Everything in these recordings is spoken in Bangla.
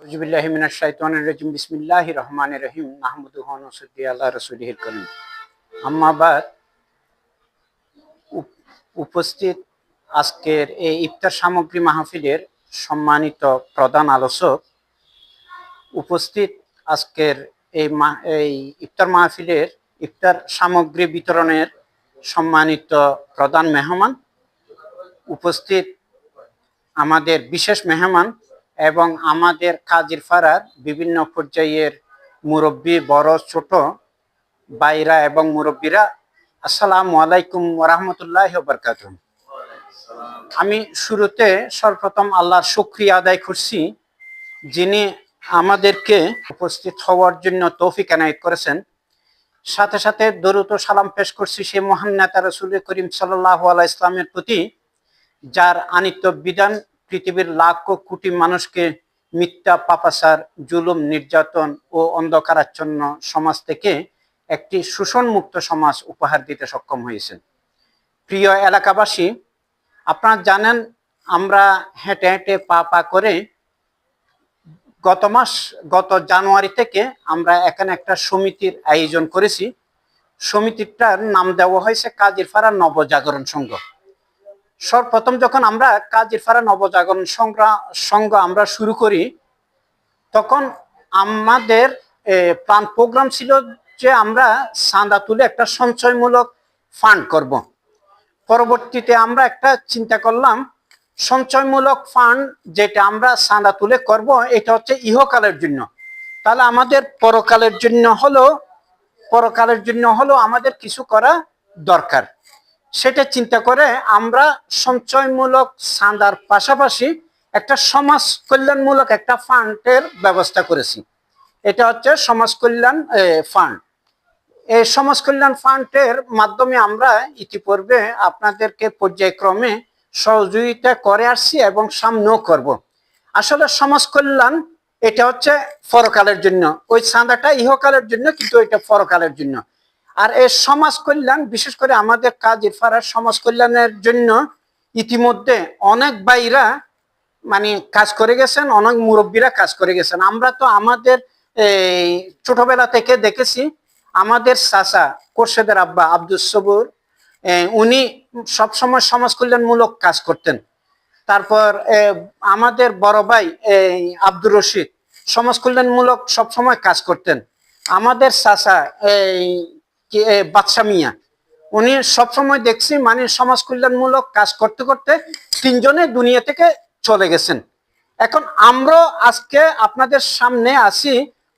আউযুবিল্লাহি মিনাশ শাইতানির রাজিম বিসমিল্লাহির রহমানির রহিম নাহমাদুহু ওয়া নুসাল্লি আলা রাসূলিহিল কারীম আম্মা বাদ। উপস্থিত আজকের এই ইফতার সামগ্রী মাহফিলের সম্মানিত প্রধান আলোচক, উপস্থিত আজকের এই ইফতার মাহফিলের ইফতার সামগ্রী বিতরণের সম্মানিত প্রধান মেহমান, উপস্থিত আমাদের বিশেষ মেহমান এবং আমাদের কাজীর পাড়ার বিভিন্ন পর্যায়ের মুরব্বী, বড় ছোট ভাইরা এবং মুরব্বীরা, আসসালামু আলাইকুম ওয়া রাহমাতুল্লাহি ওয়া বারাকাতুহু। আমি শুরুতে সর্বপ্রথম আল্লাহর শুকরিয়া আদায় করছি, যিনি আমাদেরকে উপস্থিত হওয়ার জন্য তৌফিক এনায়েত করেছেন। সাথে সাথে দরুদ ও সালাম পেশ করছি সেই মহান নেতা রাসূল করিম সাল্লাল্লাহু আলাইহি ওয়াসাল্লামের প্রতি, যার আনিত বিধান পৃথিবীর লাখ কোটি মানুষকে মিথ্যা, পাপাচার, জুলুম, নির্যাতন ও অন্ধকারাচ্ছন্ন সমাজ থেকে একটি শোষণমুক্ত সমাজ উপহার দিতে সক্ষম হয়েছেন। প্রিয় এলাকাবাসী, আপনারা জানেন আমরা হেঁটে হেঁটে পা করে গত জানুয়ারি থেকে আমরা এখানে একটা সমিতির আয়োজন করেছি। সমিতিটার নাম দেওয়া হয়েছে কাজীর পাড়া নবজাগরণ সংঘ। সর্বপ্রথম যখন আমরা কাজীর পাড়া নবজাগরণ সংঘ আমরা শুরু করি, তখন আমাদের প্ল্যান প্রোগ্রাম ছিল যে আমরা চাঁদা তুলে একটা সঞ্চয়মূলক ফান্ড করব। পরবর্তীতে আমরা একটা চিন্তা করলাম, সঞ্চয়মূলক ফান্ড যেটা আমরা চাঁদা তুলে করব, এটা হচ্ছে ইহকালের জন্য। তাহলে আমাদের পরকালের জন্য হলো আমাদের কিছু করা দরকার। সেটা চিন্তা করে আমরা সঞ্চয়মূলক চাঁদার পাশাপাশি একটা সমাজ কল্যাণমূলক একটা ফান্ডের ব্যবস্থা করেছি। এটা হচ্ছে সমাজ কল্যাণ ফান্ড। এই সমাজ কল্যাণ ফান্ডের মাধ্যমে আমরা ইতিপূর্বে আপনাদেরকে পর্যায়ক্রমে সহযোগিতা করে আসছি এবং সামনেও করব। আসলে সমাজ কল্যাণ এটা হচ্ছে পরকালের জন্য, ওই চাঁদাটা ইহকালের জন্য, কিন্তু এটা পরকালের জন্য। আর এই সমাজ কল্যাণ, বিশেষ করে আমাদের কাজীর পাড়ার সমাজ কল্যাণের জন্য ইতিমধ্যে অনেক ভাইরা কাজ করে গেছেন, অনেক মুরব্বীরা কাজ করে গেছেন। আমরা তো আমাদের ছোটবেলা থেকে দেখেছি, আমাদের চাচা কোরশেদের আব্বা আব্দুস সবুর, উনি সবসময় সমাজ কল্যাণমূলক কাজ করতেন। তারপর আমাদের বড় ভাই আব্দুর রশিদ সমাজ কল্যাণমূলক সবসময় কাজ করতেন। আমাদের চাচা বাদশা মিয়া, উনি সবসময় দেখছি সমাজ কল্যাণমূলক কাজ করতে করতে তিনজনে দুনিয়া থেকে চলে গেছেন। এখন আমরাও আজকে আপনাদের সামনে আসি,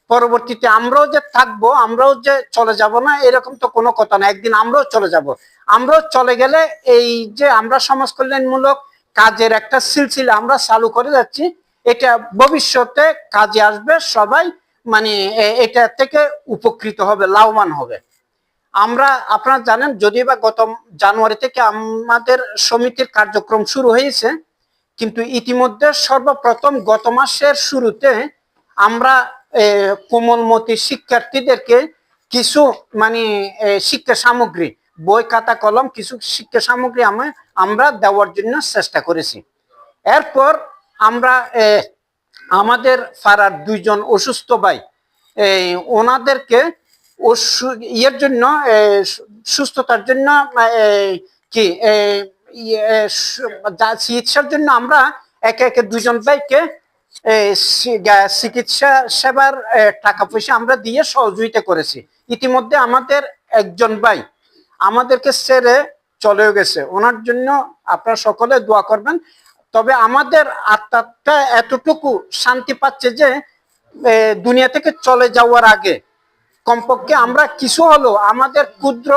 পরবর্তীতে আমরাও যে থাকবো, আমরাও যে চলে যাব না, এরকম তো কোনো কথা না। একদিন আমরাও চলে যাব। আমরাও চলে গেলে এই যে আমরা সমাজ কল্যাণমূলক কাজের একটা সিলসিলা আমরা চালু করে যাচ্ছি, এটা ভবিষ্যতে কাজে আসবে। সবাই এটা থেকে উপকৃত হবে, লাভবান হবে। আপনারা জানেন, যদিও বা গত জানুয়ারি থেকে আমাদের সমিতির কার্যক্রম শুরু হয়েছে, কিন্তু ইতিমধ্যে সর্বপ্রথম গত মাসের শুরুতে আমরা কোমলমতি শিক্ষার্থীদেরকে কিছু শিক্ষা সামগ্রী, বই, খাতা, কলম, কিছু শিক্ষা সামগ্রী আমরা দেওয়ার জন্য চেষ্টা করেছি। এরপর আমরা আমাদের পাড়ার দুইজন অসুস্থ ভাই, ওনাদেরকে ইয়ের জন্য, সুস্থতার জন্য চিকিৎসার জন্য আমরা একে একে দুইজন ভাইকে চিকিৎসা সেবার টাকা পয়সা আমরা দিয়ে সহযোগিতা করেছি। ইতিমধ্যে আমাদের একজন ভাই আমাদেরকে ছেড়ে চলেও গেছে, ওনার জন্য আপনারা সকলে দোয়া করবেন। তবে আমাদের আত্মাটা এতটুকু শান্তি পাচ্ছে যে দুনিয়া থেকে চলে যাওয়ার আগে কমপক্ষে আমরা কিছু হলো আমাদের ক্ষুদ্র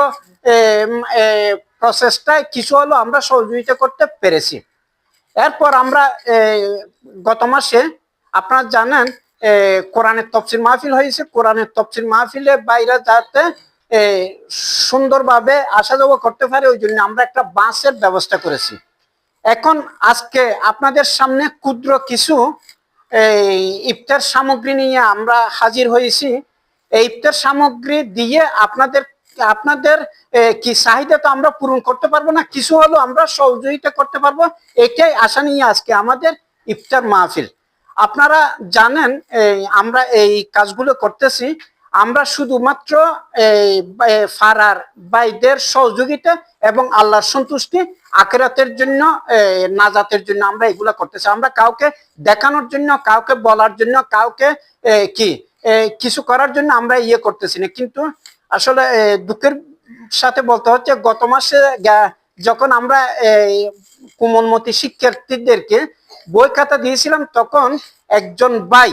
প্রসেসটায় কিছু হলো আমরা সহযোগিতা করতে পেরেছি। এরপর আমরা গত মাসে আপনারা জানেন কোরআনের তফসির মাহফিল হয়েছে। কোরআনের তফসির মাহফিলে বাইরে যাতে সুন্দরভাবে আসা যাওয়া করতে পারে, ওই জন্য আমরা একটা বাসের ব্যবস্থা করেছি। এখন আজকে আপনাদের সামনে ক্ষুদ্র কিছু ইফতার সামগ্রী নিয়ে আমরা হাজির হয়েছি। এই ইফতার সামগ্রী দিয়ে আপনাদের কি চাহিদা তো আমরা পূরণ করতে পারবো না, কিছু হলো আমরা সহযোগিতা করতে পারবো, এটাই আশা নিয়ে আজকে আমাদের ইফতার মাহফিল। আপনারা জানেন আমরা এই কাজগুলো করতেছি আমরা শুধুমাত্র এই ফারার বাইদের সহযোগিতা এবং আল্লাহর সন্তুষ্টি আখিরাতের জন্য নাজাতের জন্য আমরা এগুলা করতেছি। আমরা কাউকে দেখানোর জন্য, কাউকে বলার জন্য, কাউকে কি কিছু করার জন্য আমরা করতেছি না। কিন্তু আসলে দুঃখের সাথে বলতে হচ্ছে গত মাসে যখন আমরা কোমলমতি শিক্ষার্থীদেরকে বই খাতা দিয়েছিলাম তখন একজন ভাই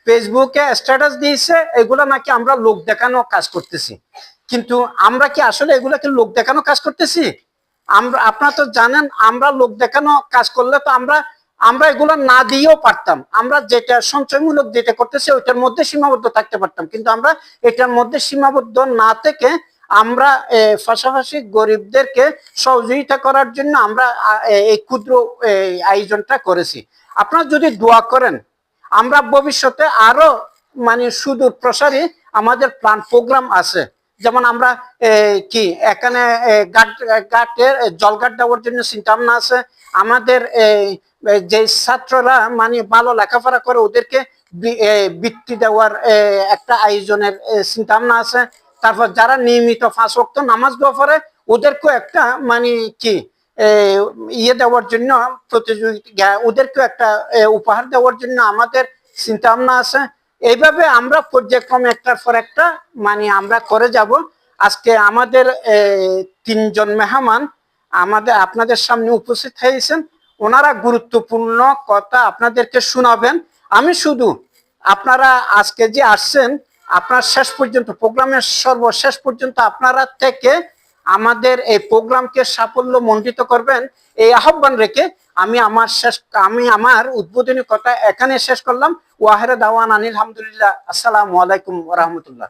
ফেসবুকে স্ট্যাটাস দিয়েছে এগুলা নাকি আমরা লোক দেখানো কাজ করতেছি। কিন্তু আমরা কি আসলে এগুলাকে লোক দেখানো কাজ করতেছি? আমরা আপনারা তো জানেন আমরা লোক দেখানো কাজ করলে তো আমরা এগুলো না দিয়েও পারতাম। আমরা যেটা সঞ্চয়মূলক যেটা করতেছি ওইটার মধ্যে সীমাবদ্ধ থাকতে পারতাম, কিন্তু আমরা এটার মধ্যে সীমাবদ্ধ না থেকে আমরা পাশাপাশি গরিবদেরকে সহযোগিতা করার জন্য আমরা এই ক্ষুদ্র আয়োজনটা করেছি। আপনারা যদি দোয়া করেন আমরা ভবিষ্যতে আরো মানে সুদূর প্রসারী আমাদের প্ল্যান প্রোগ্রাম আছে। যেমন আমরা কি এখানে ঘাটের জলঘাট দেওয়ার জন্য চিন্তা ভাবনা আছে। আমাদের যে ছাত্ররা মানে ভালো লেখাপড়া করে ওদেরকে বৃত্তি দেওয়ার একটা আয়োজনের চিন্তা ভাবনা আছে। তারপর যারা নিয়মিত 5 ওয়াক্ত নামাজ দোয়া পড়ে ওদেরকেও একটা মানে কি দেওয়ার জন্য প্রতিযোগিতা, ওদেরকেও একটা উপহার দেওয়ার জন্য আমাদের চিন্তা ভাবনা আছে। এইভাবে আমরা পর্যায়ক্রমে একটার পর একটা মানে আমরা করে যাব। আজকে আমাদের 3 জন মেহমান আপনাদের সামনে উপস্থিত হয়েছেন, ওনারা গুরুত্বপূর্ণ কথা আপনাদেরকে শোনাবেন। আমি শুধু আপনারা আজকে যে আসছেন আপনার শেষ পর্যন্ত প্রোগ্রামের সর্বশেষ পর্যন্ত আপনারা থেকে আমাদের এই প্রোগ্রামকে সাফল্য মণ্ডিত করবেন এই আহ্বান রেখে আমি আমার উদ্বোধনী কথা এখানে শেষ করলাম। ওয়াহির দাওয়ান আনিল হামদুলিল্লাহ। আসসালামু আলাইকুম ওয়া রাহমাতুল্লাহ।